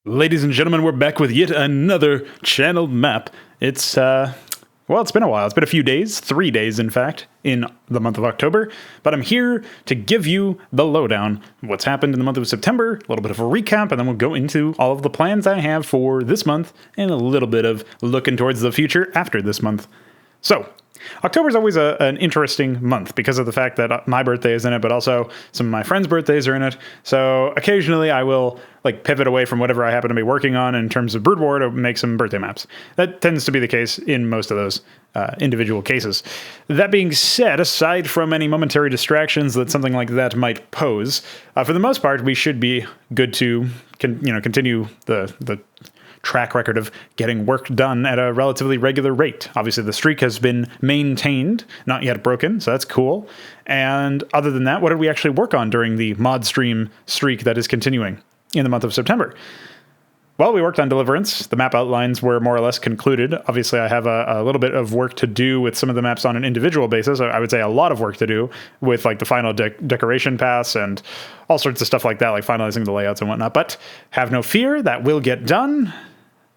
Ladies and gentlemen, we're back with yet another channeled map. It's been a while. It's been a few days, 3 days in fact, in the month of October, but I'm here to give you the lowdown, what's happened in the month of September, a little bit of a recap, and then we'll go into all of the plans I have for this month, and a little bit of looking towards the future after this month. So, October is always an interesting month because of the fact that my birthday is in it, but also some of my friends' birthdays are in it. So occasionally I will pivot away from whatever I happen to be working on in terms of Brood War to make some birthday maps. That tends to be the case in most of those individual cases. That being said, aside from any momentary distractions that something like that might pose, for the most part, we should be good to continue the track record of getting work done at a relatively regular rate. Obviously, the streak has been maintained, not yet broken, so that's cool. And other than that, what did we actually work on during the mod stream streak that is continuing in the month of September? Well, we worked on Deliverance. The map outlines were more or less concluded. Obviously, I have a little bit of work to do with some of the maps on an individual basis. I would say a lot of work to do with the final decoration pass and all sorts of stuff like that, like finalizing the layouts and whatnot. But have no fear, that will get done.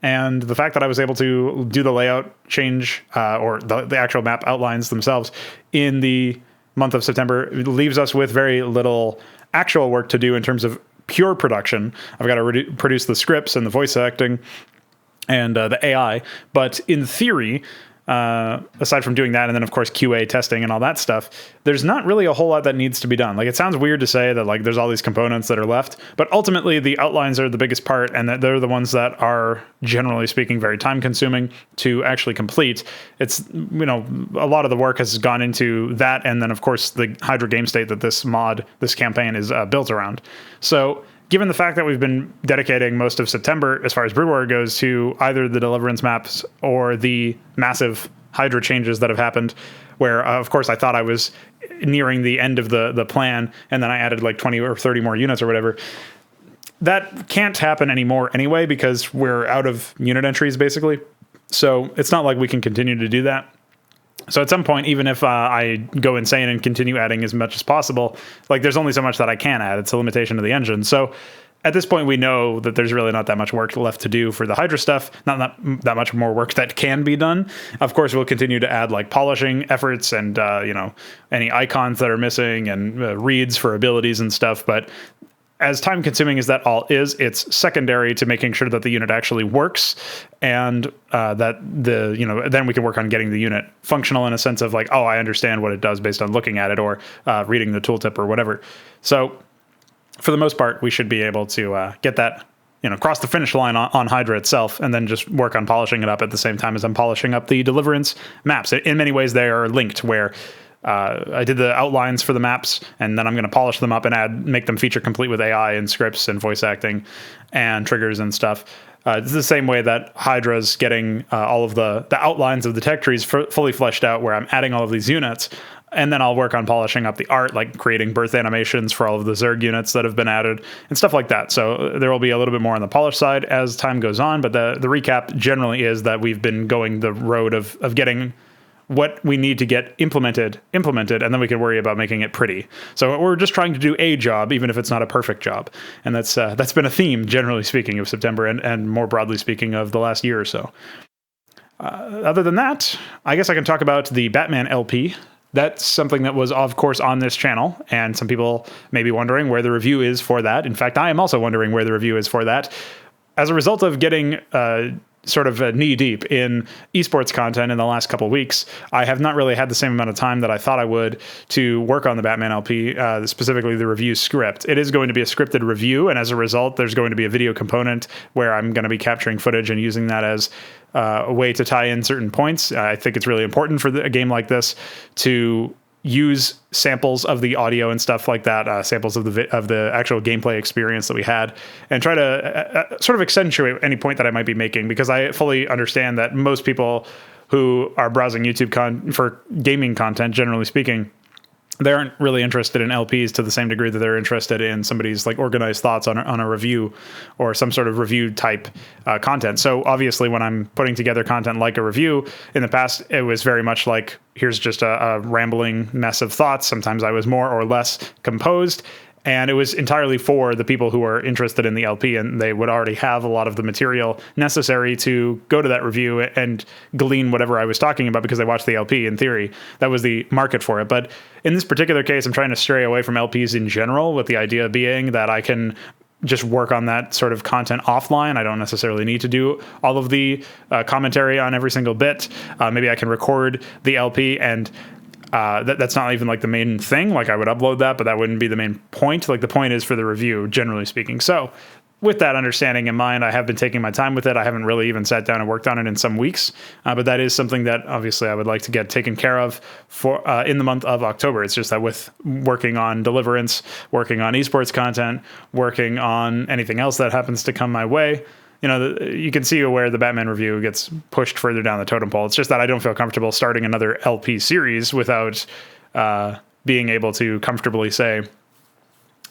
And the fact that I was able to do the layout change or the actual map outlines themselves in the month of September leaves us with very little actual work to do in terms of pure production. I've got to produce the scripts and the voice acting and the AI. But in theory, aside from doing that, and then of course QA testing and all that stuff, there's not really a whole lot that needs to be done. It sounds weird to say that there's all these components that are left, but ultimately the outlines are the biggest part, and that they're the ones that are, generally speaking, very time consuming to actually complete. It's, a lot of the work has gone into that, and then of course the HYDRA game state that this campaign is built around. So given the fact that we've been dedicating most of September, as far as Brood War goes, to either the Deliverance maps or the massive HYDRA changes that have happened, where, of course, I thought I was nearing the end of the plan, and then I added 20 or 30 more units or whatever. That can't happen anymore anyway, because we're out of unit entries, basically. So it's not like we can continue to do that. So at some point, even if I go insane and continue adding as much as possible, there's only so much that I can add. It's a limitation of the engine. So at this point, we know that there's really not that much work left to do for the HYDRA stuff, not that much more work that can be done. Of course, we'll continue to add polishing efforts and, any icons that are missing and reads for abilities and stuff. But as time consuming as that all is, it's secondary to making sure that the unit actually works, and that then we can work on getting the unit functional in a sense of I understand what it does based on looking at it or reading the tooltip or whatever. So for the most part, we should be able to get that, cross the finish line on HYDRA itself, and then just work on polishing it up at the same time as I'm polishing up the Deliverance maps. In many ways, they are linked, where I did the outlines for the maps, and then I'm going to polish them up and make them feature complete with AI and scripts and voice acting and triggers and stuff. It's the same way that HYDRA's getting all of the outlines of the tech trees fully fleshed out, where I'm adding all of these units, and then I'll work on polishing up the art, creating birth animations for all of the Zerg units that have been added and stuff like that. So there will be a little bit more on the polish side as time goes on, but the recap generally is that we've been going the road of getting what we need to get implemented, and then we can worry about making it pretty. So we're just trying to do a job, even if it's not a perfect job. And that's been a theme, generally speaking, of September, and more broadly speaking, of the last year or so. Other than that, I guess I can talk about the Batman LP. That's something that was, of course, on this channel, and some people may be wondering where the review is for that. In fact, I am also wondering where the review is for that. As a result of getting sort of knee-deep in esports content in the last couple of weeks, I have not really had the same amount of time that I thought I would to work on the Batman LP, specifically the review script. It is going to be a scripted review, and as a result, there's going to be a video component where I'm going to be capturing footage and using that as a way to tie in certain points. I think it's really important for a game like this to use samples of the audio and stuff like that, samples of the actual gameplay experience that we had, and try to sort of accentuate any point that I might be making, because I fully understand that most people who are browsing YouTube for gaming content, generally speaking, they aren't really interested in LPs to the same degree that they're interested in somebody's organized thoughts on a review or some sort of review type content. So obviously, when I'm putting together content like a review, in the past, it was very much here's just a rambling mess of thoughts. Sometimes I was more or less composed. And it was entirely for the people who are interested in the LP, and they would already have a lot of the material necessary to go to that review and glean whatever I was talking about because they watched the LP. In theory, that was the market for it. But in this particular case, I'm trying to stray away from LPs in general, with the idea being that I can just work on that sort of content offline. I don't necessarily need to do all of the commentary on every single bit. Maybe I can record the LP and that's not even like the main thing. Like I would upload that, but that wouldn't be the main point. Like the point is for the review, generally speaking. So with that understanding in mind, I have been taking my time with it. I haven't really even sat down and worked on it in some weeks, but that is something that obviously I would like to get taken care of for in the month of October. It's just that with working on Deliverance, working on esports content, working on anything else that happens to come my way, you know, you can see where the Batman review gets pushed further down the totem pole. It's just that I don't feel comfortable starting another LP series without being able to comfortably say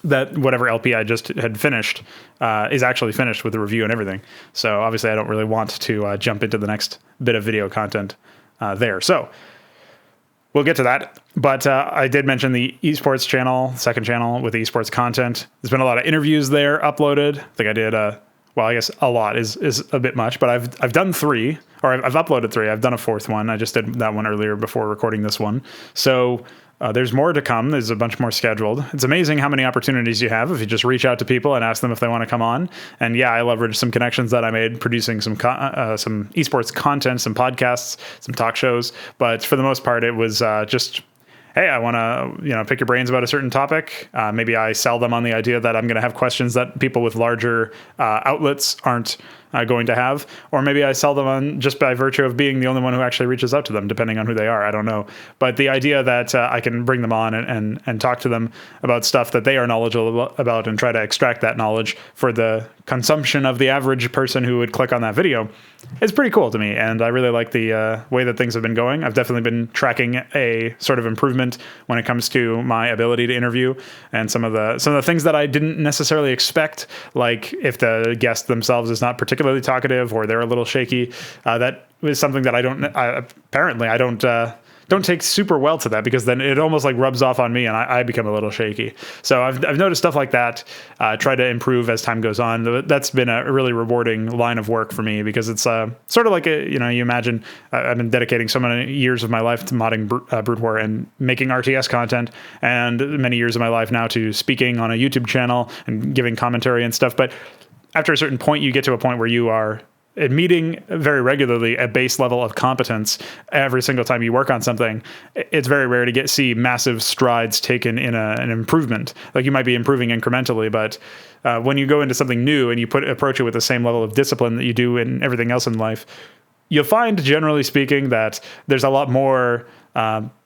that whatever LP I just had finished is actually finished with the review and everything. So obviously I don't really want to jump into the next bit of video content there. So we'll get to that. But I did mention the esports channel, second channel with the esports content. There's been a lot of interviews there uploaded. I think I did well, I guess a lot is a bit much, but I've done 3, or I've uploaded 3. I've done a 4th one. I just did that one earlier before recording this one. So there's more to come. There's a bunch more scheduled. It's amazing how many opportunities you have if you just reach out to people and ask them if they want to come on. And yeah, I leveraged some connections that I made producing some esports content, some podcasts, some talk shows. But for the most part, it was just, hey, I want to, pick your brains about a certain topic. Maybe I sell them on the idea that I'm going to have questions that people with larger outlets aren't going to have, or maybe I sell them on just by virtue of being the only one who actually reaches out to them, depending on who they are. I don't know. But the idea that I can bring them on and talk to them about stuff that they are knowledgeable about and try to extract that knowledge for the consumption of the average person who would click on that video is pretty cool to me. And I really like the way that things have been going. I've definitely been tracking a sort of improvement when it comes to my ability to interview and some of the things that I didn't necessarily expect, like if the guest themselves is not particularly talkative or they're a little shaky. That is something that I don't take super well to that, because then it almost like rubs off on me and I become a little shaky. So I've noticed stuff like that, try to improve as time goes on. That's been a really rewarding line of work for me, because it's sort of like you imagine I've been dedicating so many years of my life to modding Brood War and making RTS content, and many years of my life now to speaking on a YouTube channel and giving commentary and stuff. But after a certain point, you get to a point where you are meeting very regularly a base level of competence every single time you work on something. It's very rare to see massive strides taken in an improvement. Like you might be improving incrementally, but when you go into something new and you approach it with the same level of discipline that you do in everything else in life, you'll find, generally speaking, that there's a lot more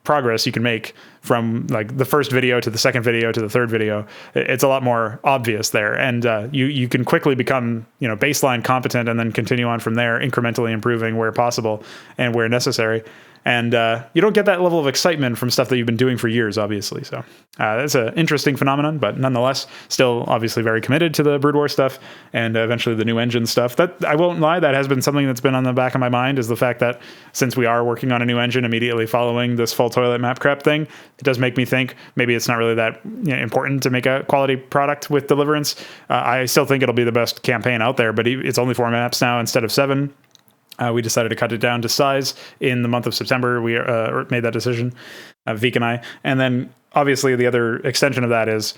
progress you can make from like the first video to the second video to the third video. It's a lot more obvious there, and you can quickly become baseline competent and then continue on from there, incrementally improving where possible and where necessary. And you don't get that level of excitement from stuff that you've been doing for years, obviously. So that's an interesting phenomenon, but nonetheless, still obviously very committed to the Brood War stuff and eventually the new engine stuff. That I won't lie, that has been something that's been on the back of my mind, is the fact that since we are working on a new engine immediately following this full toilet map crap thing, it does make me think maybe it's not really that important to make a quality product with Deliverance. I still think it'll be the best campaign out there, but it's only 4 maps now instead of 7. We decided to cut it down to size in the month of September. We made that decision, Veek and I. And then obviously the other extension of that is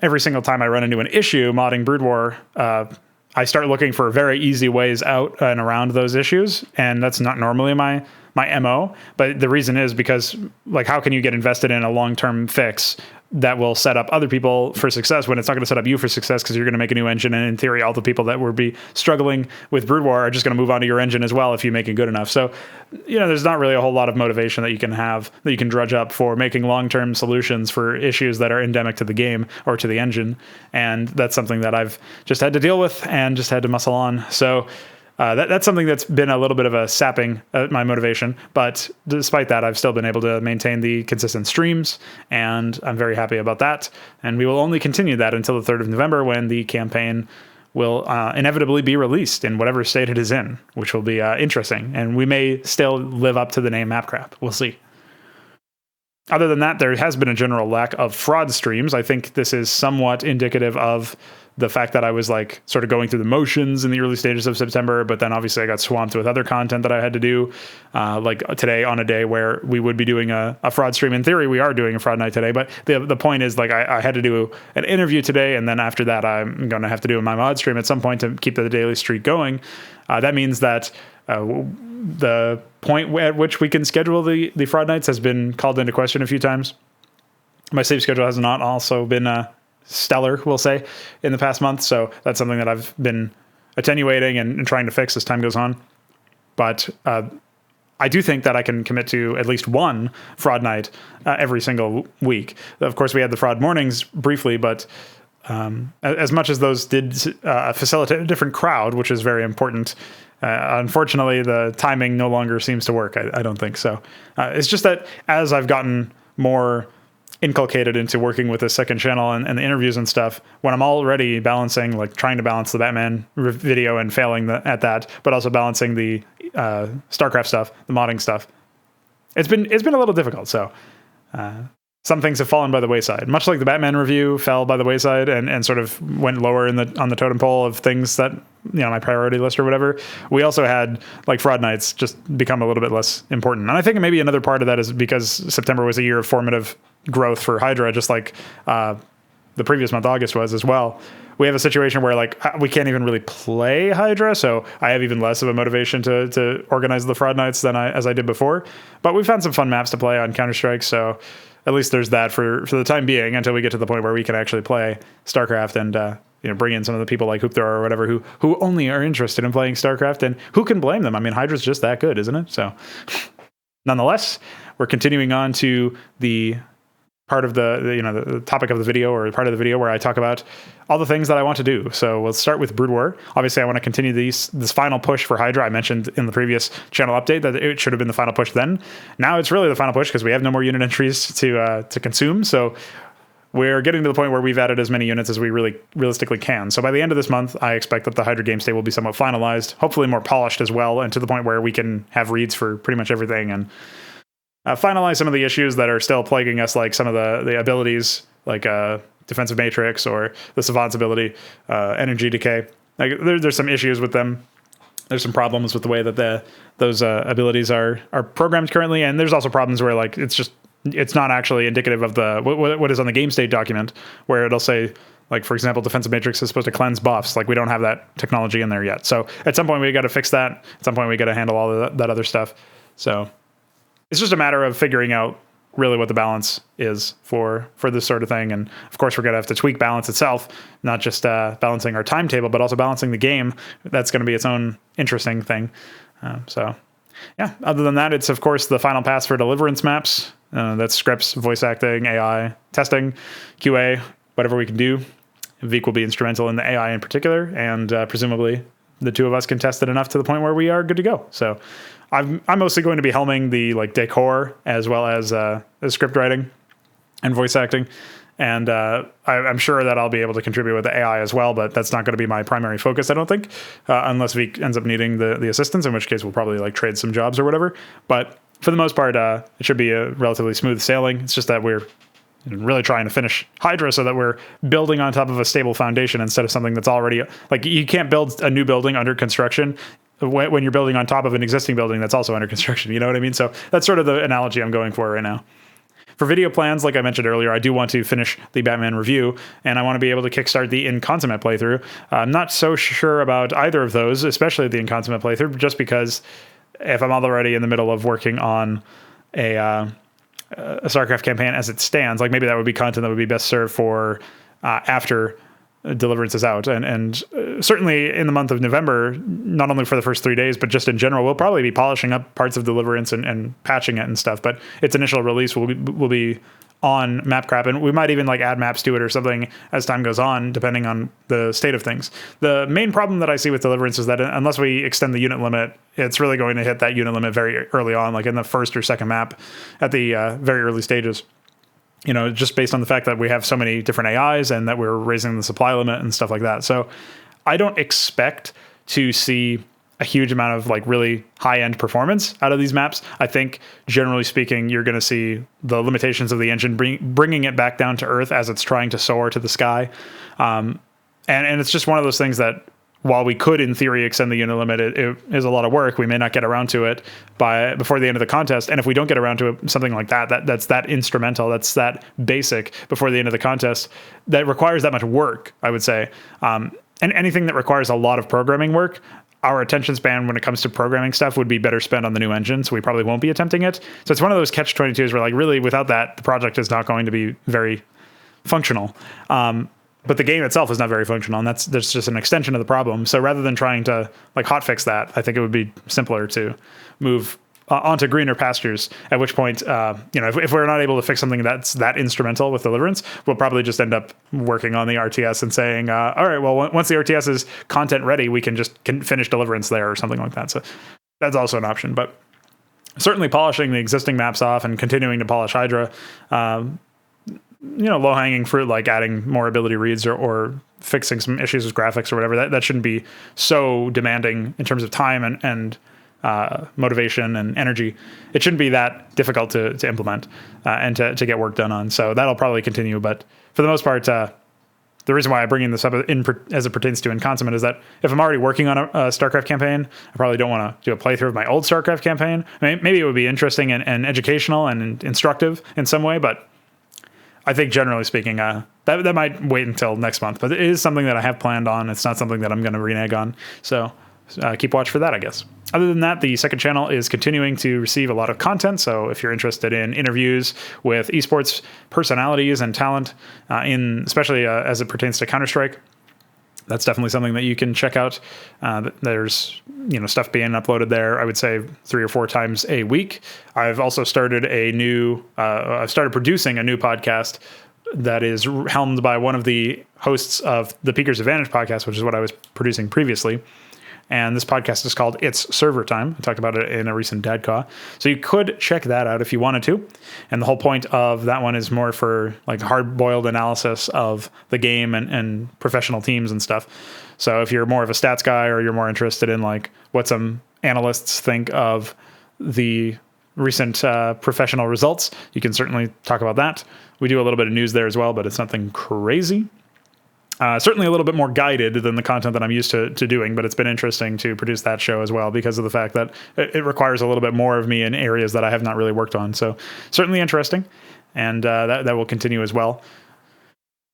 every single time I run into an issue modding Brood War, I start looking for very easy ways out and around those issues. And that's not normally my MO. But the reason is because, like, how can you get invested in a long-term fix that will set up other people for success when it's not going to set up you for success, because you're going to make a new engine, and in theory all the people that would be struggling with Brood War are just going to move on to your engine as well if you make it good enough. So there's not really a whole lot of motivation that you can have, that you can drudge up for making long-term solutions for issues that are endemic to the game or to the engine, and that's something that I've just had to deal with and just had to muscle on. So that's something that's been a little bit of a sapping my motivation, but despite that, I've still been able to maintain the consistent streams, and I'm very happy about that. And we will only continue that until the 3rd of November, when the campaign will inevitably be released in whatever state it is in, which will be interesting. And we may still live up to the name Mapcraft. We'll see. Other than that, there has been a general lack of fraud streams. I think this is somewhat indicative of the fact that I was like sort of going through the motions in the early stages of September, but then obviously I got swamped with other content that I had to do, like today on a day where we would be doing a fraud stream. In theory, we are doing a fraud night today, but the point is like I had to do an interview today, and then after that, I'm going to have to do my mod stream at some point to keep the daily streak going. That means that the point at which we can schedule the fraud nights has been called into question a few times. My save schedule has not also been stellar, we'll say, in the past month. So that's something that I've been attenuating and trying to fix as time goes on. But I do think that I can commit to at least one fraud night every single week. Of course, we had the fraud mornings briefly, but as much as those did facilitate a different crowd, which is very important, unfortunately, the timing no longer seems to work. I don't think so. It's just that as I've gotten more inculcated into working with a second channel and the interviews and stuff, when I'm already balancing, like trying to balance the Batman video and failing at that, but also balancing the StarCraft stuff, the modding stuff, it's been a little difficult. So some things have fallen by the wayside, much like the Batman review fell by the wayside and sort of went lower on the totem pole of things that, my priority list or whatever. We also had like fraud nights just become a little bit less important. And I think maybe another part of that is because September was a year of formative growth for HYDRA, just like the previous month, August, was as well. We have a situation where like we can't even really play HYDRA, so I have even less of a motivation to organize the fraud nights as I did before. But we found some fun maps to play on Counter-Strike, so at least there's that for the time being until we get to the point where we can actually play StarCraft and bring in some of the people like HYDRA or whatever who only are interested in playing StarCraft, and who can blame them? I mean, HYDRA's just that good, isn't it? So nonetheless, we're continuing on to the part of the topic of the video, or part of the video where I talk about all the things that I want to do. So we'll start with Brood War. Obviously, I want to continue this final push for HYDRA. I mentioned in the previous channel update that it should have been the final push then. Now it's really the final push because we have no more unit entries to consume. So we're getting to the point where we've added as many units as we really realistically can. So by the end of this month, I expect that the HYDRA game state will be somewhat finalized, hopefully more polished as well, and to the point where we can have reads for pretty much everything and finalize some of the issues that are still plaguing us, like some of the abilities, like Defensive Matrix or the Savant's ability, Energy Decay. Like there's some issues with them. There's some problems with the way that those abilities are programmed currently, and there's also problems where like it's not actually indicative of what is on the game state document, where it'll say, like, for example, Defensive Matrix is supposed to cleanse buffs. Like, we don't have that technology in there yet. So at some point we got to fix that. At some point we got to handle all of that other stuff. So it's just a matter of figuring out really what the balance is for this sort of thing. And of course, we're going to have to tweak balance itself, not just balancing our timetable, but also balancing the game. That's going to be its own interesting thing. So yeah, other than that, it's of course the final pass for Deliverance maps. That's scripts, voice acting, AI, testing, QA, whatever we can do. Veek will be instrumental in the AI in particular, and presumably the two of us can test it enough to the point where we are good to go. So I'm mostly going to be helming the like decor as well as script writing and voice acting. And I'm sure that I'll be able to contribute with the AI as well, but that's not going to be my primary focus, I don't think, unless Veek ends up needing the assistance, in which case we'll probably like trade some jobs or whatever. But for the most part, it should be a relatively smooth sailing. It's just that we're really trying to finish HYDRA so that we're building on top of a stable foundation instead of something that's already, like, you can't build a new building under construction when you're building on top of an existing building that's also under construction. You know what I mean? So that's sort of the analogy I'm going for right now. For video plans, like I mentioned earlier, I do want to finish the Batman review, and I want to be able to kickstart the Inconsummate playthrough. I'm not so sure about either of those, especially the Inconsummate playthrough, just because if I'm already in the middle of working on a StarCraft campaign as it stands, like maybe that would be content that would be best served for after Deliverance is out. And certainly in the month of November, not only for the first 3 days, but just in general, we'll probably be polishing up parts of Deliverance and patching it and stuff. But its initial release will be on Mapcrap, and we might even like add maps to it or something as time goes on, depending on the state of things. The main problem that I see with Deliverance is that unless we extend the unit limit, it's really going to hit that unit limit very early on, like in the first or second map at the very early stages. You know, just based on the fact that we have so many different AIs and that we're raising the supply limit and stuff like that. So I don't expect to see a huge amount of like really high-end performance out of these maps. I think generally speaking, you're going to see the limitations of the engine bringing it back down to earth as it's trying to soar to the sky. And it's just one of those things that while we could in theory extend the unit limit, it is a lot of work. We may not get around to it before the end of the contest. And if we don't get around to it, something like that's that instrumental, that's that basic before the end of the contest, that requires that much work, I would say. And anything that requires a lot of programming work, our attention span when it comes to programming stuff would be better spent on the new engine, so we probably won't be attempting it. So it's one of those catch-22s where, like, really, without that, the project is not going to be very functional. But the game itself is not very functional, and that's just an extension of the problem. So rather than trying to like hotfix that, I think it would be simpler to move onto greener pastures, at which point, if we're not able to fix something that's that instrumental with Deliverance, we'll probably just end up working on the RTS and saying, all right, well, once the RTS is content ready, we can just finish Deliverance there or something like that. So that's also an option. But certainly polishing the existing maps off and continuing to polish HYDRA, low-hanging fruit, like adding more ability reads or fixing some issues with graphics or whatever, that shouldn't be so demanding in terms of time and motivation and energy. It shouldn't be that difficult to implement and to get work done on. So that'll probably continue. But for the most part, the reason why I bring in this up as it pertains to Inconsummate is that if I'm already working on a StarCraft campaign, I probably don't want to do a playthrough of my old StarCraft campaign. I mean, maybe it would be interesting and educational and instructive in some way, but I think generally speaking, that might wait until next month. But it is something that I have planned on. It's not something that I'm going to renege on. So keep watch for that, I guess. Other than that, the second channel is continuing to receive a lot of content. So if you're interested in interviews with esports personalities and talent, especially as it pertains to Counter-Strike, that's definitely something that you can check out. There's stuff being uploaded there, I would say 3 or 4 times a week. I've also started I've started producing a new podcast that is helmed by one of the hosts of the Peaker's Advantage podcast, which is what I was producing previously. And this podcast is called It's Server Time. I talked about it in a recent DadCaw. So you could check that out if you wanted to. And the whole point of that one is more for like hard-boiled analysis of the game and professional teams and stuff. So if you're more of a stats guy or you're more interested in like what some analysts think of the recent professional results, you can certainly talk about that. We do a little bit of news there as well, but it's nothing crazy. Certainly a little bit more guided than the content that I'm used to doing, but it's been interesting to produce that show as well because of the fact that it requires a little bit more of me in areas that I have not really worked on. So certainly interesting, and that will continue as well.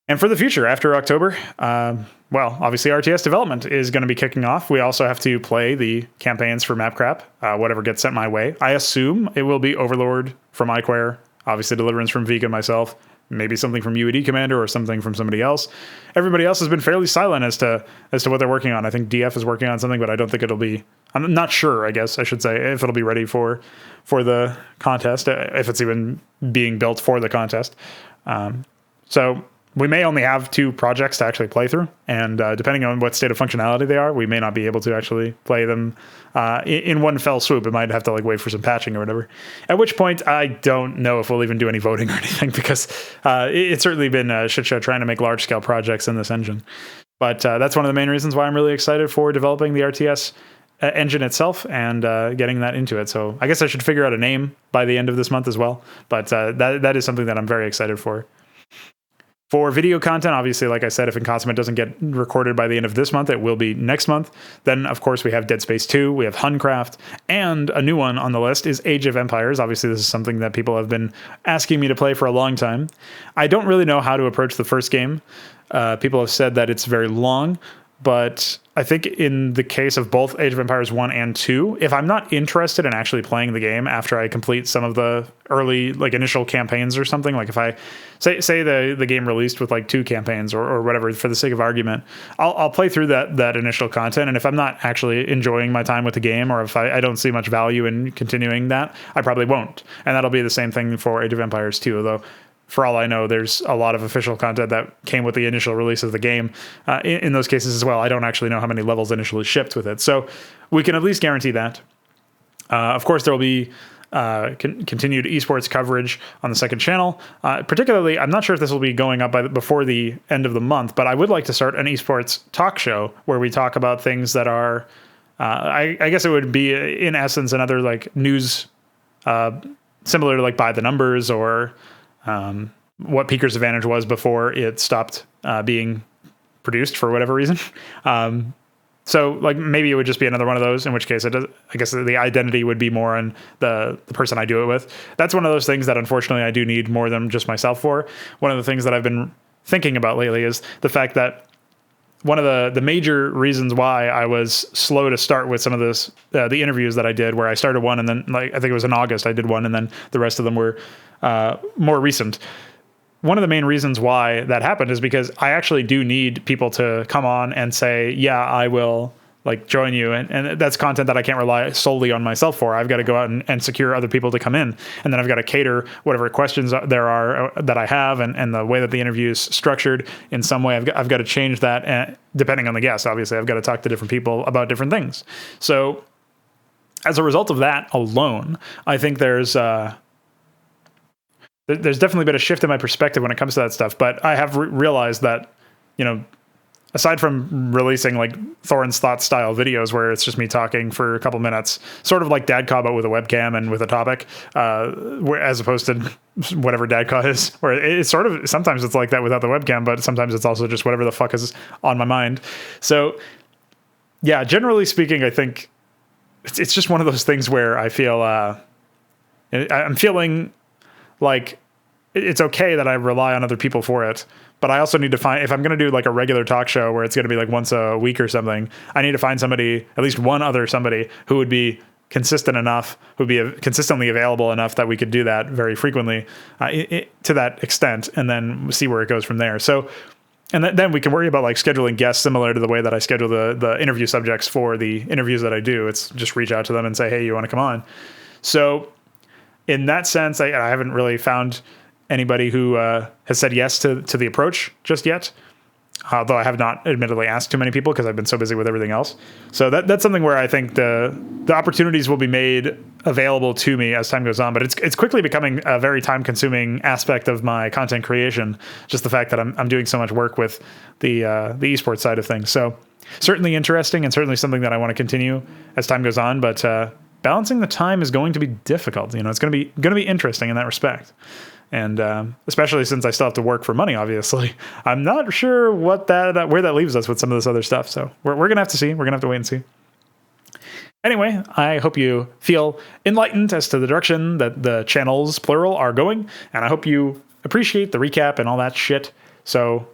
And for the future, after October, obviously RTS development is going to be kicking off. We also have to play the campaigns for Mapcrap, whatever gets sent my way. I assume it will be Overlord from iQuare, obviously Deliverance from Vika and myself, maybe something from HYDRA Commander or something from somebody else. Everybody else has been fairly silent as to what they're working on. I think DF is working on something, but I don't think it'll be, I'm not sure, I guess I should say, if it'll be ready for the contest, if it's even being built for the contest. So we may only have 2 projects to actually play through, and depending on what state of functionality they are, we may not be able to actually play them in one fell swoop. It might have to like wait for some patching or whatever. At which point, I don't know if we'll even do any voting or anything, because it's certainly been a shit show trying to make large-scale projects in this engine. But that's one of the main reasons why I'm really excited for developing the RTS engine itself and getting that into it. So I guess I should figure out a name by the end of this month as well. But that is something that I'm very excited for. For video content, obviously, like I said, if Inconsummate doesn't get recorded by the end of this month, it will be next month. Then, of course, we have Dead Space 2, we have Huncraft, and a new one on the list is Age of Empires. Obviously, this is something that people have been asking me to play for a long time. I don't really know how to approach the first game. People have said that it's very long, but I think in the case of both Age of Empires 1 and 2, if I'm not interested in actually playing the game after I complete some of the early, like, initial campaigns or something, like if I say the game released with like 2 campaigns or whatever, for the sake of argument, I'll play through that initial content. And if I'm not actually enjoying my time with the game, or if I don't see much value in continuing that, I probably won't. And that'll be the same thing for Age of Empires 2, although for all I know, there's a lot of official content that came with the initial release of the game. In those cases as well, I don't actually know how many levels initially shipped with it. So we can at least guarantee that. Of course, there will be continued esports coverage on the second channel. Particularly, I'm not sure if this will be going up before the end of the month, but I would like to start an esports talk show where we talk about things that are I guess it would be in essence another like news, similar to like by the numbers or what Peaker's Advantage was before it stopped being produced for whatever reason. So like maybe it would just be another one of those, in which case I guess the identity would be more on the person I do it with. That's one of those things that unfortunately I do need more than just myself for. One of the things that I've been thinking about lately is the fact that one of the major reasons why I was slow to start with some of this, the interviews that I did, where I started one and then like, I think it was in August, I did one and then the rest of them were more recent. One of the main reasons why that happened is because I actually do need people to come on and say, yeah, I will like join you. And that's content that I can't rely solely on myself for. I've got to go out and secure other people to come in. And then I've got to cater whatever questions there are that I have and the way that the interview is structured in some way. I've got to change that. And depending on the guest, obviously, I've got to talk to different people about different things. So as a result of that alone, I think there's definitely been a shift in my perspective when it comes to that stuff. But I have realized that, you know, aside from releasing like Thorin's Thoughts style videos where it's just me talking for a couple minutes, sort of like Dadcaw, but with a webcam and with a topic, as opposed to whatever Dadcaw is, where it's sort of, sometimes it's like that without the webcam, but sometimes it's also just whatever the fuck is on my mind. So yeah, generally speaking, I think it's just one of those things where I feel, I'm feeling like it's okay that I rely on other people for it, but I also need to find, if I'm going to do like a regular talk show where it's going to be like once a week or something, I need to find somebody, at least one other somebody who would be consistent enough, who'd be consistently available enough that we could do that very frequently to that extent, and then see where it goes from there. So, and then we can worry about like scheduling guests similar to the way that I schedule the interview subjects for the interviews that I do. It's just reach out to them and say, hey, you want to come on? So in that sense, I haven't really found anybody who has said yes to the approach just yet, although I have not admittedly asked too many people because I've been so busy with everything else. So that's something where I think the opportunities will be made available to me as time goes on, but it's quickly becoming a very time-consuming aspect of my content creation, just the fact that I'm doing so much work with the esports side of things. So certainly interesting and certainly something that I want to continue as time goes on, but balancing the time is going to be difficult. You know, it's going to be interesting in that respect. And especially since I still have to work for money, obviously, I'm not sure where that leaves us with some of this other stuff. So we're going to have to see. We're going to have to wait and see. Anyway, I hope you feel enlightened as to the direction that the channels, plural, are going. And I hope you appreciate the recap and all that shit. So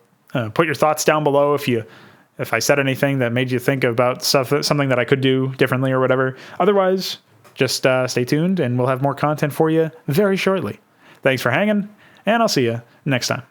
put your thoughts down below if I said anything that made you think about something that I could do differently or whatever. Otherwise, just stay tuned and we'll have more content for you very shortly. Thanks for hanging, and I'll see you next time.